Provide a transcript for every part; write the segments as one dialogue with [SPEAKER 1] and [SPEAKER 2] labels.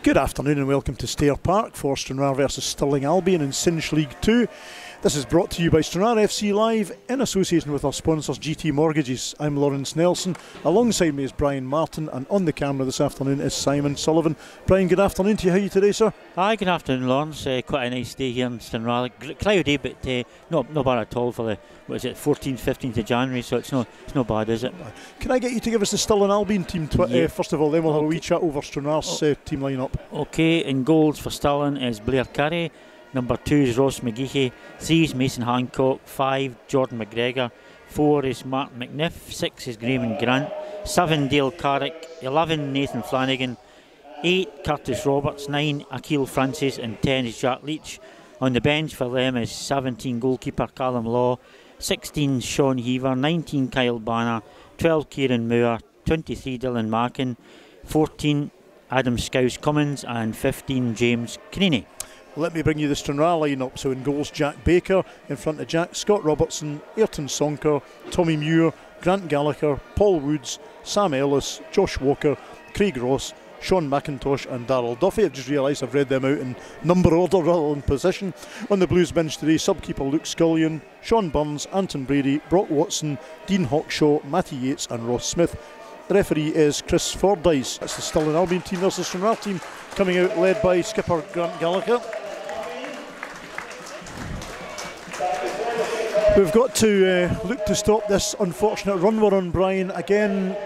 [SPEAKER 1] Good afternoon and welcome to Stair Park for Stranraer versus Stirling Albion in Cinch League 2. This is brought to you by Stranraer FC Live in association with our sponsors GT Mortgages. I'm Lawrence Nelson, alongside me is Brian Martin, and on the camera this afternoon is Simon Sullivan. Brian, good afternoon to you. How are you today, sir?
[SPEAKER 2] Hi, good afternoon, Lawrence. Quite a nice day here in Stranraer. Cloudy, but not bad at all for the 14th, 15th of January, so it's not bad, is it?
[SPEAKER 1] Can I get you to give us the Stirling Albion team first of all, then we'll have a wee chat over Stranraer's team line-up.
[SPEAKER 2] Okay, in goals for Stirling is Blair Carey. Number 2 is Ross McGeehee. 3 is Mason Hancock. 5, Jordan McGregor. 4 is Mark McNiff. 6 is Graham Grant. 7, Dale Carrick. 11, Nathan Flanagan. 8, Curtis Roberts. 9, Akil Francis. And 10 is Jack Leach. On the bench for them is 17, goalkeeper Callum Law. 16, Sean Heaver. 19, Kyle Banner. 12, Kieran Moore. 23, Dylan Mackin. 14, Adam Scouse-Cummins. And 15, James Creaney.
[SPEAKER 1] Let me bring you the Stranraer line-up. So in goals, Jack Baker. In front of Jack, Scott Robertson, Ayrton Sonker, Tommy Muir, Grant Gallagher, Paul Woods, Sam Ellis, Josh Walker, Craig Ross, Sean McIntosh and Darryl Duffy. I've just realised I've read them out in number order rather than position. On the Blues bench today, sub-keeper Luke Scullion, Sean Burns, Anton Brady, Brock Watson, Dean Hawkshaw, Matty Yates and Ross Smith. The referee is Chris Fordyce. That's the Stirling Albion team versus the Stranraer team, coming out led by skipper Grant Gallagher. We've got to look to stop this unfortunate run we're on, Brian. Again,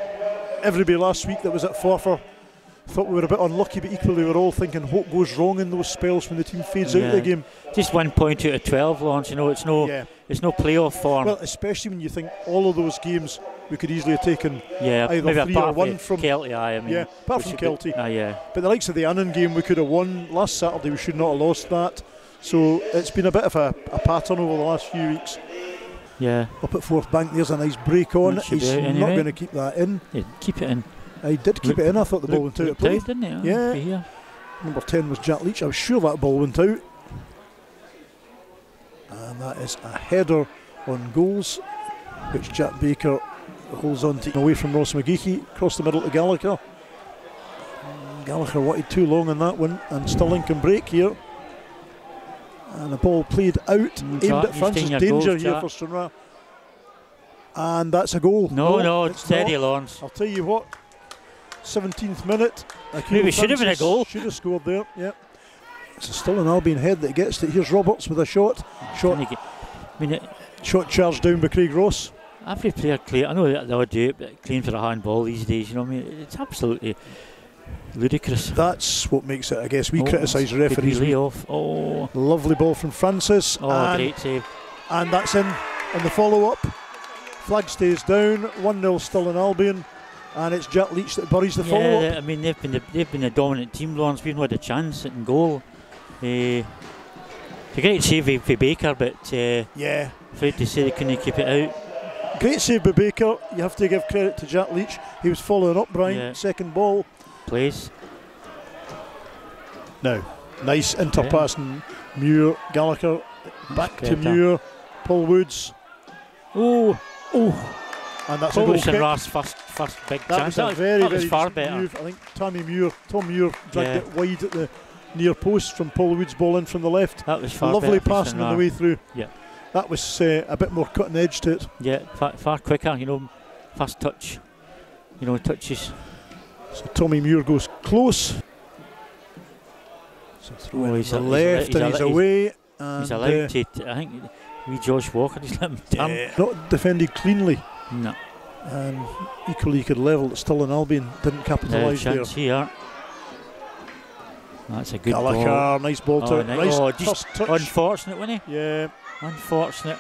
[SPEAKER 1] everybody last week that was at Forfar thought we were a bit unlucky, but equally we were all thinking hope goes wrong in those spells when the team fades out of the game.
[SPEAKER 2] Just 1 point out of 12, Lawrence. You know, it's no playoff form.
[SPEAKER 1] Well, especially when you think all of those games we could easily have taken either 3 or 1 from
[SPEAKER 2] Kelty.
[SPEAKER 1] Apart from Kelty. But the likes of the Annan game we could have won last Saturday. We should not have lost that. So it's been a bit of a pattern over the last few weeks.
[SPEAKER 2] Yeah.
[SPEAKER 1] Up at Fourth Bank, there's a nice break on. He's not going to keep that in.
[SPEAKER 2] Yeah, keep it in.
[SPEAKER 1] I did keep it in. I thought the ball went out at play.
[SPEAKER 2] Didn't it?
[SPEAKER 1] Yeah. Number 10 was Jack Leach. I was sure that ball went out. And that is a header on goals, which Jack Baker holds on to away from Ross McGeehee. Across the middle to Gallagher. Gallagher wanted too long on that one, and Stirling can break here. And the ball played out, aimed at Francis. Danger here for Stranraer. And that's a goal.
[SPEAKER 2] No, it's steady, Lawrence.
[SPEAKER 1] I'll tell you what, 17th minute.
[SPEAKER 2] Maybe should have been a goal.
[SPEAKER 1] Should have scored there, yeah. It's still an Albion head that gets it. Here's Roberts with a shot. Shot charged down by Craig Ross.
[SPEAKER 2] Every player I know they all do it, but claim for a handball these days, you know what I mean? It's absolutely ludicrous.
[SPEAKER 1] That's what makes it, I guess. We criticise referees. Lovely ball from Francis.
[SPEAKER 2] Great save.
[SPEAKER 1] And that's in the follow-up. Flag stays down. 1-0 Stirling Albion. And it's Jack Leach that buries the follow-up.
[SPEAKER 2] Yeah, I mean, they've been a dominant team, Lawrence. We've not had a chance in goal. It's a great save for Baker, but afraid to say they couldn't keep it out.
[SPEAKER 1] Great save by Baker. You have to give credit to Jack Leach. He was following up, Brian. Second ball.
[SPEAKER 2] Place.
[SPEAKER 1] Now, nice interpassing. Muir, Gallagher, back to Muir, Paul Woods. And that's a goal kick.
[SPEAKER 2] First big
[SPEAKER 1] chance. That was far better. Move. I think Tom Muir dragged it wide at the near post from Paul Woods' ball in from the left.
[SPEAKER 2] That was far
[SPEAKER 1] lovely
[SPEAKER 2] better
[SPEAKER 1] passing on the way through.
[SPEAKER 2] Yeah.
[SPEAKER 1] That was a bit more cutting edge to it.
[SPEAKER 2] Yeah, far quicker, you know, fast touch. You know, touches.
[SPEAKER 1] So Tommy Muir goes close. So throw it to the left and he's away.
[SPEAKER 2] He's allowed to, I think, Josh Walker just let him turn.
[SPEAKER 1] Not defended cleanly.
[SPEAKER 2] No.
[SPEAKER 1] And equally he could level. Stirling Albion didn't capitalise there.
[SPEAKER 2] Here. That's a good
[SPEAKER 1] Gallagher,
[SPEAKER 2] ball.
[SPEAKER 1] nice ball to it. Nice
[SPEAKER 2] just
[SPEAKER 1] touch.
[SPEAKER 2] Unfortunate, wasn't he?
[SPEAKER 1] Yeah.
[SPEAKER 2] Unfortunate.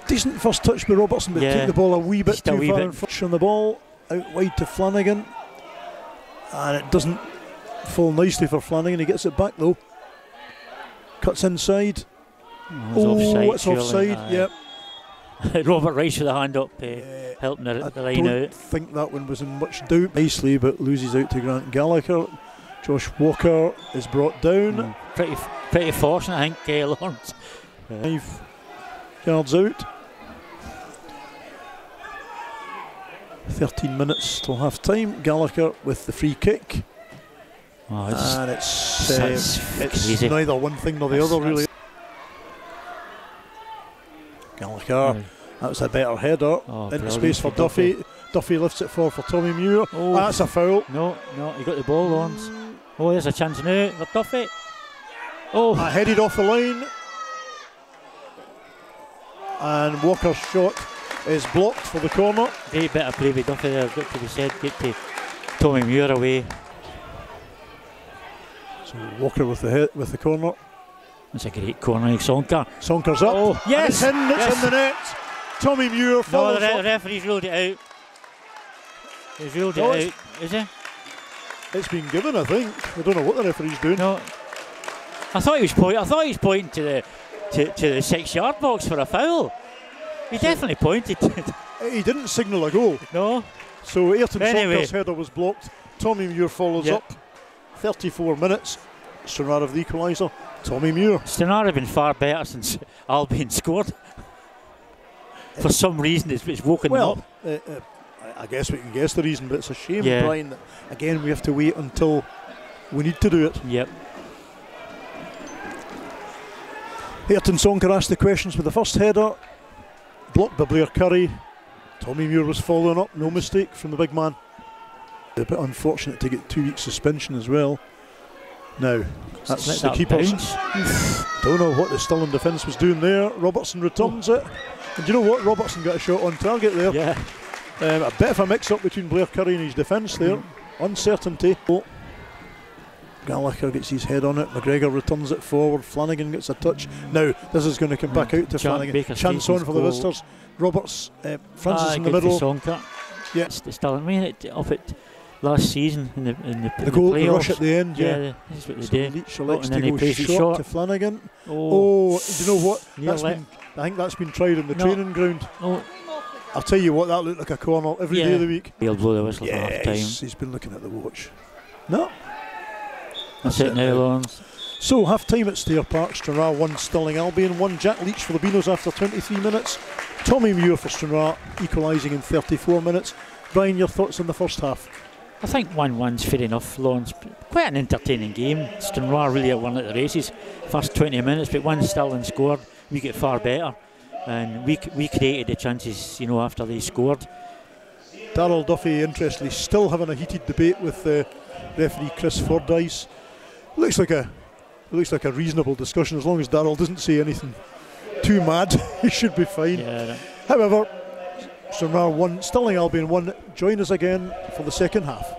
[SPEAKER 1] Decent first touch by Robertson, but took the ball a wee bit too far in front on the ball. Out wide to Flanagan. And it doesn't fall nicely for Flanagan. He gets it back though. Cuts inside. It's offside. Yep.
[SPEAKER 2] Robert Rice with a hand up, helping the line out.
[SPEAKER 1] I don't think that one was in much doubt nicely, but loses out to Grant Gallagher. Josh Walker is brought down.
[SPEAKER 2] Pretty fortunate, I think, Lawrence.
[SPEAKER 1] 5 yards out. 13 minutes till half time. Gallagher with the free kick. and it's neither one thing nor the other, really. Gallagher, that was a better header into space for Duffy. Duffy lifts it forward for Tommy Muir. That's a foul.
[SPEAKER 2] No, he got the ball, Lawrence. There's a chance now for Duffy.
[SPEAKER 1] Headed off the line, and Walker's shot is blocked for the corner.
[SPEAKER 2] Great bit of play with Duffy there, got to be said. Get to Tommy Muir away.
[SPEAKER 1] So Walker with the corner.
[SPEAKER 2] It's a great corner.
[SPEAKER 1] Sonker's up.
[SPEAKER 2] Yes!
[SPEAKER 1] And it's in the net. Tommy Muir follows
[SPEAKER 2] the referee's ruled it out. He's ruled it out, is he?
[SPEAKER 1] It's been given, I think. I don't know what the referee's doing.
[SPEAKER 2] No, I thought he was pointing to the 6-yard box for a foul. He definitely pointed.
[SPEAKER 1] He didn't signal a goal.
[SPEAKER 2] No.
[SPEAKER 1] So Ayrton Sonker's header was blocked. Tommy Muir follows up. 34 minutes. Stranraer have the equaliser. Tommy Muir.
[SPEAKER 2] Stranraer have been far better since Albion scored. For some reason, it's woken them up.
[SPEAKER 1] I guess we can guess the reason, but it's a shame, Brian, that again we have to wait until we need to do it.
[SPEAKER 2] Yep.
[SPEAKER 1] Ayrton Sonker asked the questions with the first header, blocked by Blair Curry. Tommy Muir was following up, no mistake from the big man. A bit unfortunate to get 2 weeks suspension as well. Now, that's the keeper's. Don't know what the Stirling defence was doing there. Robertson returns it. And do you know what? Robertson got a shot on target there.
[SPEAKER 2] Yeah.
[SPEAKER 1] A bit of a mix-up between Blair Curry and his defence there. Uncertainty. Gallagher gets his head on it. McGregor returns it forward. Flanagan gets a touch. Now, this is going to come back out to Flanagan. Chance on for the visitors. Roberts, Francis in the middle.
[SPEAKER 2] Yeah. Stirling. I mean, up at last season in the
[SPEAKER 1] goal,
[SPEAKER 2] the
[SPEAKER 1] the rush at the end.
[SPEAKER 2] Yeah, that's what they do.
[SPEAKER 1] Leach elects to go short to Flanagan. Do you know what? I think that's been tried in the training ground. I'll tell you what, that looked like a corner every day of the week.
[SPEAKER 2] He'll blow the whistle for half time.
[SPEAKER 1] He's been looking at the watch. No.
[SPEAKER 2] That's it now, Lawrence.
[SPEAKER 1] So, half time at Stair Park. Stranraer 1, Stirling Albion 1. Jack Leach for the Beanos after 23 minutes. Tommy Muir for Stranraer equalising in 34 minutes. Brian, your thoughts on the first half?
[SPEAKER 2] I think 1-1's fair enough, Lawrence. Quite an entertaining game. Stranraer really won at the races. First 20 minutes, but once Stirling scored, we get far better. And we created the chances, after they scored.
[SPEAKER 1] Darryl Duffy, interestingly, still having a heated debate with referee Chris Fordyce. Looks like a reasonable discussion as long as Darryl doesn't say anything too mad. He should be fine.
[SPEAKER 2] Yeah.
[SPEAKER 1] However, Stranraer 1, Stirling Albion 1. Join us again for the second half.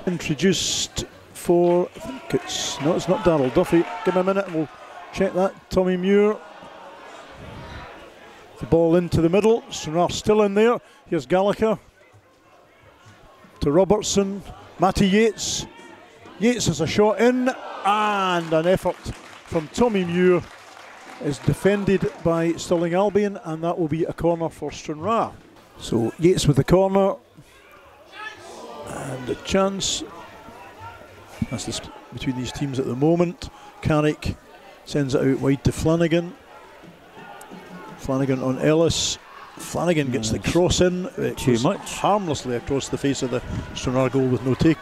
[SPEAKER 1] Introduced for, I think it's not Darryl Duffy. Give me a minute and we'll check that. Tommy Muir. The ball into the middle. Stranraer still in there. Here's Gallagher to Robertson. Matty Yates. Yates has a shot in, and an effort from Tommy Muir is defended by Stirling Albion, and that will be a corner for Stranraer. So Yates with the corner, and a chance. That's the split between these teams at the moment. Carrick sends it out wide to Flanagan. Flanagan on Ellis. Flanagan gets the cross in.
[SPEAKER 2] Too much.
[SPEAKER 1] Harmlessly across the face of the Stranraer goal with no take.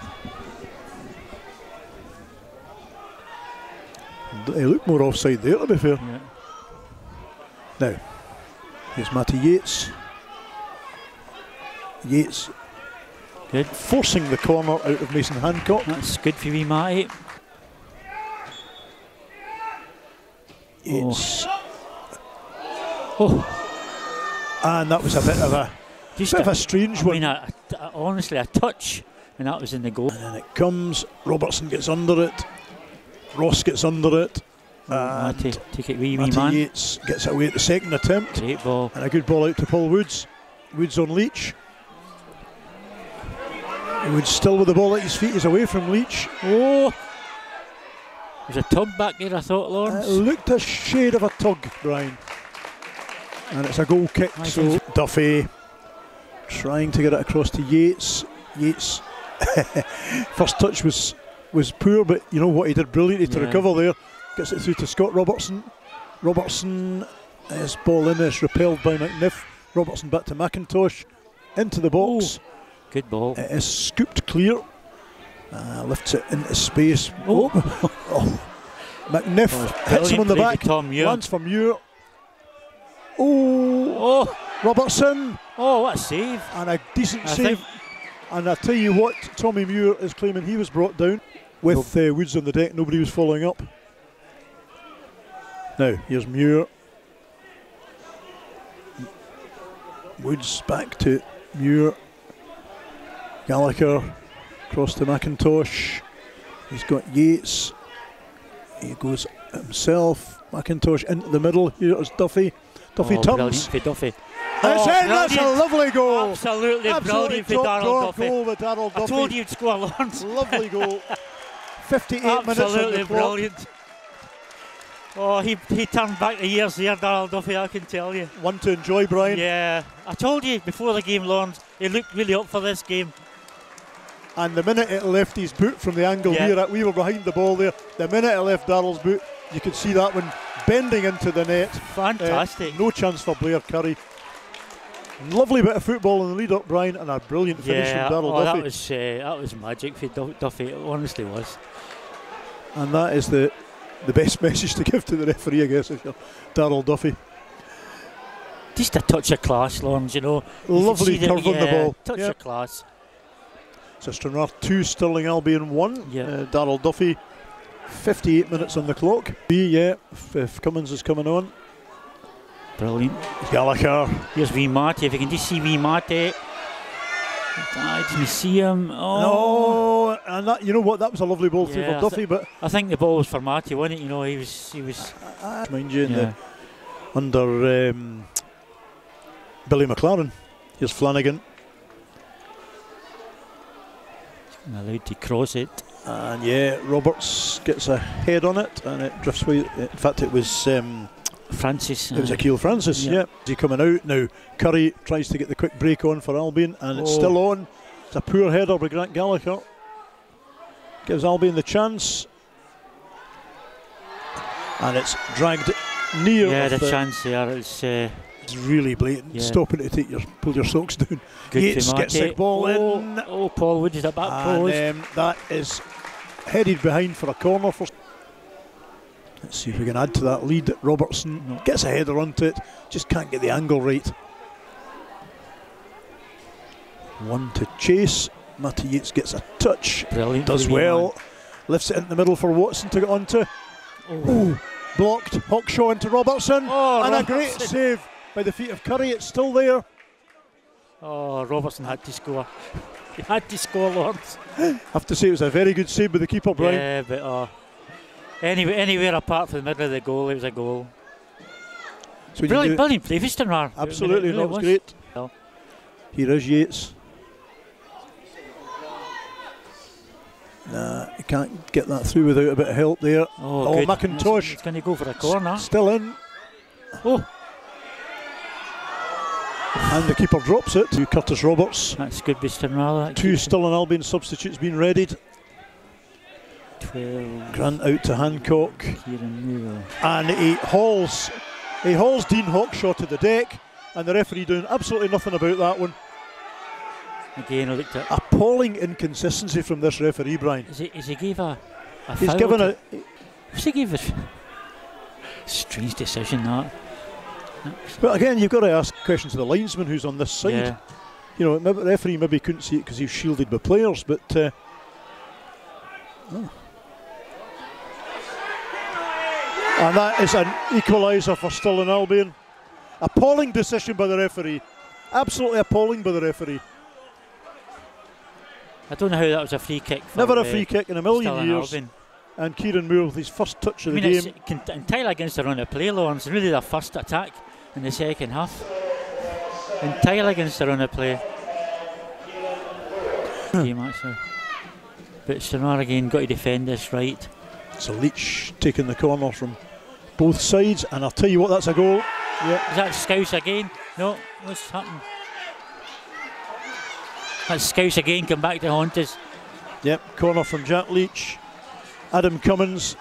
[SPEAKER 1] He looked more offside there, to be fair.
[SPEAKER 2] Yeah.
[SPEAKER 1] Now, here's Matty Yates. Yates
[SPEAKER 2] good.
[SPEAKER 1] Forcing the corner out of Mason Hancock.
[SPEAKER 2] That's good for wee Matty.
[SPEAKER 1] Yates. And that was a bit of a strange one.
[SPEAKER 2] I mean, honestly, a touch, and that was in the goal.
[SPEAKER 1] And then it comes. Robertson gets under it. Ross gets under it.
[SPEAKER 2] Matty, take it wee
[SPEAKER 1] Matty
[SPEAKER 2] man.
[SPEAKER 1] Yates gets it away at the second attempt.
[SPEAKER 2] Great ball.
[SPEAKER 1] And a good ball out to Paul Woods. Woods on Leach. Woods still with the ball at his feet. He's away from Leach.
[SPEAKER 2] There's a tug back there, I thought, Lawrence.
[SPEAKER 1] It looked a shade of a tug, Brian. And it's a goal kick. So Duffy trying to get it across to Yates. Yates first touch was poor, but you know what, he did brilliantly to recover there. Gets it through to Scott Robertson. Robertson, his ball in is repelled by McNiff. Robertson back to McIntosh into the box.
[SPEAKER 2] Good ball.
[SPEAKER 1] It is scooped clear. Lifts it into space. Oh. McNiff hits him on the back. Lands for Muir. Oh. Robertson.
[SPEAKER 2] Oh, what a save.
[SPEAKER 1] And a decent save. And I tell you what, Tommy Muir is claiming he was brought down with Woods on the deck. Nobody was following up. Now, here's Muir. Woods back to Muir. Gallagher across to McIntosh. He's got Yates. He goes himself. McIntosh into the middle. Here's Duffy. Duffy turns.
[SPEAKER 2] Duffy.
[SPEAKER 1] That's a lovely goal.
[SPEAKER 2] Absolutely brilliant for Darryl Duffy.
[SPEAKER 1] Goal with Darryl Duffy.
[SPEAKER 2] I told you he'd score, Lawrence.
[SPEAKER 1] Lovely goal. 58 minutes.
[SPEAKER 2] Absolutely brilliant. Oh, he turned back the years there, Darryl Duffy, I can tell you.
[SPEAKER 1] One to enjoy, Brian.
[SPEAKER 2] Yeah, I told you before the game, Lawrence, he looked really up for this game.
[SPEAKER 1] And the minute it left his boot from the angle we were behind the ball there, the minute it left Darryl's boot, you could see that one bending into the net.
[SPEAKER 2] Fantastic.
[SPEAKER 1] No chance for Blair Curry. Lovely bit of football in the lead up, Brian, and a brilliant finish from Darryl Duffy.
[SPEAKER 2] That was magic for Duffy, it honestly was.
[SPEAKER 1] And that is the best message to give to the referee, I guess, if you're Darryl Duffy.
[SPEAKER 2] Just a touch of class, Lawrence, you know.
[SPEAKER 1] Lovely curve on the ball.
[SPEAKER 2] Touch of class.
[SPEAKER 1] So Stranraer 2, Stirling Albion 1. Darryl Duffy, 58 minutes on the clock. If Cummins is coming on.
[SPEAKER 2] Brilliant.
[SPEAKER 1] Gallagher.
[SPEAKER 2] Here's wee Matty, if you can just see wee Matty. Did you see him?
[SPEAKER 1] No, and that, you know what, that was a lovely ball through for Duffy, but
[SPEAKER 2] I think the ball was for Matty, wasn't it? You know, he was
[SPEAKER 1] mind you, under Billy McLaren. Here's Flanagan.
[SPEAKER 2] Allowed to cross it.
[SPEAKER 1] And Roberts gets a head on it, and it drifts away. In fact, it was
[SPEAKER 2] Francis.
[SPEAKER 1] It was Akil Francis, He coming out now. Curry tries to get the quick break on for Albion, and it's still on. It's a poor header by Grant Gallagher. Gives Albion the chance, and it's dragged near.
[SPEAKER 2] Yeah, the chance there.
[SPEAKER 1] It's really blatant. Stopping to pull your socks down. Yates gets the ball in.
[SPEAKER 2] Oh, Paul Wood is a back post.
[SPEAKER 1] And that is headed behind for a corner. Let's see if we can add to that lead. Robertson gets a header onto it, just can't get the angle right. One to chase. Matty Yates gets a touch.
[SPEAKER 2] Brilliant.
[SPEAKER 1] Does well. Lifts it in the middle for Watson to get onto. Blocked. Hawkshaw into Robertson. And a great save by the feet of Curry. It's still there.
[SPEAKER 2] Oh, Robertson had to score. He had to score, Lawrence.
[SPEAKER 1] I have to say it was a very good save by the keeper, Brian.
[SPEAKER 2] Yeah, but anywhere apart from the middle of the goal, it was a goal. So brilliant play for Stranraer.
[SPEAKER 1] Absolutely, that was great. Here is Yates. Nah, he can't get that through without a bit of help there.
[SPEAKER 2] Oh
[SPEAKER 1] McIntosh.
[SPEAKER 2] It's going to go for a corner.
[SPEAKER 1] Still in. And the keeper drops it to Curtis Roberts.
[SPEAKER 2] That's good by Stranraer.
[SPEAKER 1] 2 Stirling Albion substitutes being readied.
[SPEAKER 2] 12.
[SPEAKER 1] Grant out to Hancock. And he hauls Dean Hawkshaw to the deck, and the referee doing absolutely nothing about that one.
[SPEAKER 2] Again, I looked at
[SPEAKER 1] appalling inconsistency from this referee, Brian.
[SPEAKER 2] Is he gave a
[SPEAKER 1] he's
[SPEAKER 2] foul
[SPEAKER 1] given a.
[SPEAKER 2] He gave a strange decision that.
[SPEAKER 1] But again, you've got to ask questions to the linesman who's on this side. You know, the referee maybe couldn't see it because he's shielded by players, but. And that is an equaliser for Stirling Albion. Appalling decision by the referee. Absolutely appalling by the referee.
[SPEAKER 2] I don't know how that was a free kick.
[SPEAKER 1] Never a free kick in a million
[SPEAKER 2] Stirling
[SPEAKER 1] years.
[SPEAKER 2] Albion.
[SPEAKER 1] And Kieran Moore with his first touch of the game.
[SPEAKER 2] It's entirely against the run of play, Lawrence. Really their first attack in the second half. Entirely against the run of play. Game actually. But Stranraer again got to defend this right.
[SPEAKER 1] So Leach taking the corner from both sides, and I'll tell you what, that's a goal. Yeah.
[SPEAKER 2] Is that Scouse again? No, what's happened? That's Scouse again, come back to haunt us.
[SPEAKER 1] Yep, corner from Jack Leach. Adam Cummins,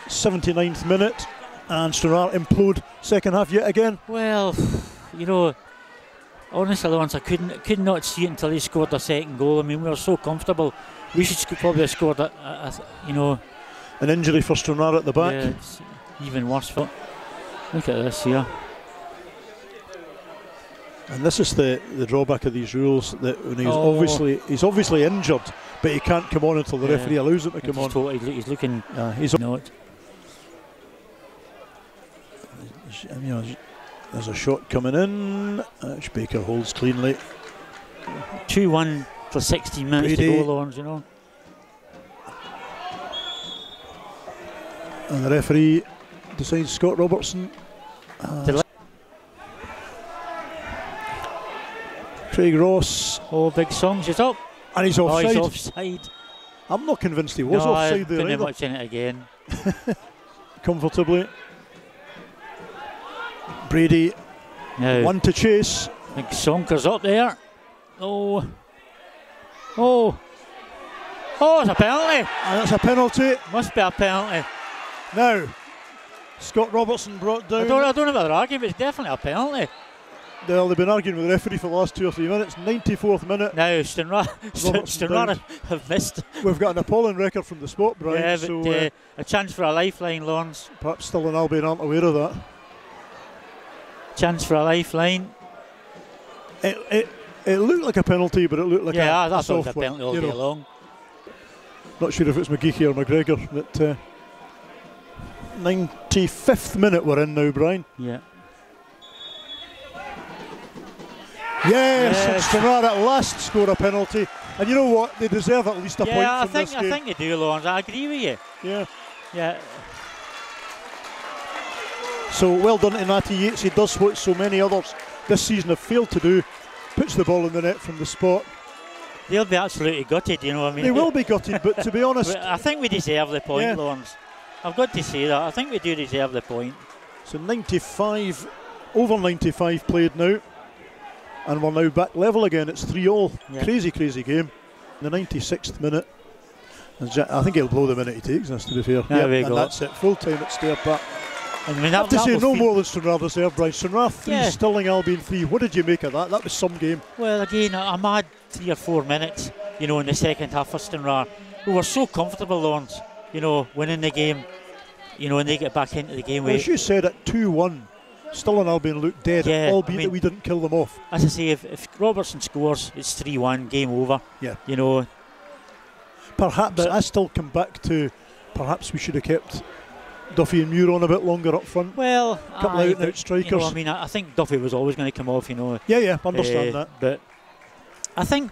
[SPEAKER 1] 79th minute, and Stranraer implode second half yet again.
[SPEAKER 2] Well, you know, honestly, Lawrence, I could not see it until he scored the second goal. I mean, we were so comfortable. We should probably have scored you know.
[SPEAKER 1] An injury for Stranraer at the back.
[SPEAKER 2] Yeah, it's even worse for. Look at this here.
[SPEAKER 1] And this is the drawback of these rules, that when he's obviously injured, but he can't come on until the referee allows him to come on.
[SPEAKER 2] He's looking.
[SPEAKER 1] He's
[SPEAKER 2] not.
[SPEAKER 1] You know, there's a shot coming in, which Baker holds cleanly.
[SPEAKER 2] 2-1 for 16 minutes to go, Lawrence, you know.
[SPEAKER 1] And the referee decides Scott Robertson. Craig Ross.
[SPEAKER 2] Oh, big songs, he's up.
[SPEAKER 1] And he's offside.
[SPEAKER 2] He's offside.
[SPEAKER 1] I'm not convinced he was offside there.
[SPEAKER 2] Couldn't watch it again.
[SPEAKER 1] Comfortably. Brady, one to chase.
[SPEAKER 2] Big Sonker's up there. Oh, it's a penalty.
[SPEAKER 1] And that's a penalty.
[SPEAKER 2] Must be a penalty.
[SPEAKER 1] Now, Scott Robertson brought down.
[SPEAKER 2] I don't know about their argument, but it's definitely a penalty.
[SPEAKER 1] Well, they've been arguing with the referee for the last 2 or 3 minutes. 94th minute.
[SPEAKER 2] Now, Stranraer have missed.
[SPEAKER 1] We've got an appalling record from the spot, Brian.
[SPEAKER 2] Yeah, but so, a chance for a lifeline, Lawrence.
[SPEAKER 1] Perhaps Stirling and Albion aren't aware of that.
[SPEAKER 2] Chance for a lifeline.
[SPEAKER 1] It looked like a penalty, but it looked like
[SPEAKER 2] a soft one. Penalty all day long.
[SPEAKER 1] Not sure if it's McGeechy or McGregor. But 95th minute we're in now, Brian.
[SPEAKER 2] Yeah.
[SPEAKER 1] Yes, and Stranraer at last score a penalty. And you know what? They deserve at least a point from this game.
[SPEAKER 2] I think they do, Lawrence. I agree with you. Yeah.
[SPEAKER 1] So well done to Matty Yates. He does what so many others this season have failed to do. Puts the ball in the net from the spot.
[SPEAKER 2] They'll be absolutely gutted, you know. I mean,
[SPEAKER 1] they will be gutted, but to be honest,
[SPEAKER 2] I think we deserve the point, Lawrence. I've got to say that. I think we do deserve the point.
[SPEAKER 1] So 95, over 95 played now. And we're now back level again. It's 3-all. Yeah. Crazy game. In the 96th minute. I think he'll blow the minute he takes us, to be fair. And that's it. Full time at Stair Park.
[SPEAKER 2] I mean,
[SPEAKER 1] I have to say no more than Stranraer deserved, Brian. Stranraer 3, Stirling Albion 3. What did you make of that? That was some game.
[SPEAKER 2] Well, again, a mad 3 or 4 minutes, you know, in the second half for Stranraer. We were so comfortable, Lawrence, you know, winning the game, you know, and they get back into the game.
[SPEAKER 1] Well, as you said, at 2-1, Stirling Albion looked dead, albeit that we didn't kill them off.
[SPEAKER 2] As I say, if Robertson scores, it's 3-1, game over.
[SPEAKER 1] Yeah.
[SPEAKER 2] You know.
[SPEAKER 1] Perhaps, I still come back to, perhaps we should have kept Duffy and Muir on a bit longer up front.
[SPEAKER 2] Well,
[SPEAKER 1] a couple of out-and-out strikers.
[SPEAKER 2] You know, I mean, I think Duffy was always going to come off, you know.
[SPEAKER 1] Yeah, understand that.
[SPEAKER 2] But I think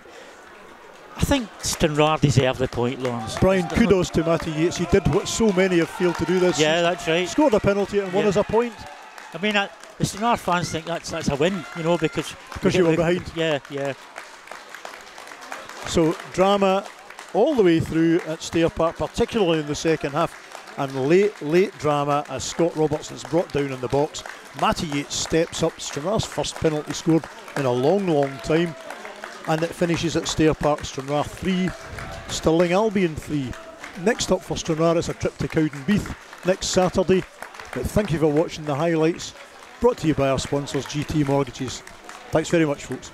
[SPEAKER 2] Stranraer deserved the point, Lawrence.
[SPEAKER 1] Brian, kudos to Matty Yates. He did what so many have failed to do this season.
[SPEAKER 2] That's right.
[SPEAKER 1] Scored a penalty and won us a point.
[SPEAKER 2] I mean, the Stranraer fans think that's a win, you know, because
[SPEAKER 1] you were behind.
[SPEAKER 2] Yeah.
[SPEAKER 1] So drama all the way through at Stair Park, particularly in the second half, and late drama as Scott Robertson's brought down in the box. Matty Yates steps up. Stranraer's first penalty scored in a long time, and it finishes at Stair Park. Stranraer 3, Stirling Albion 3. Next up for Stranraer is a trip to Cowdenbeath next Saturday. But thank you for watching the highlights, brought to you by our sponsors GT Mortgages. Thanks very much, folks.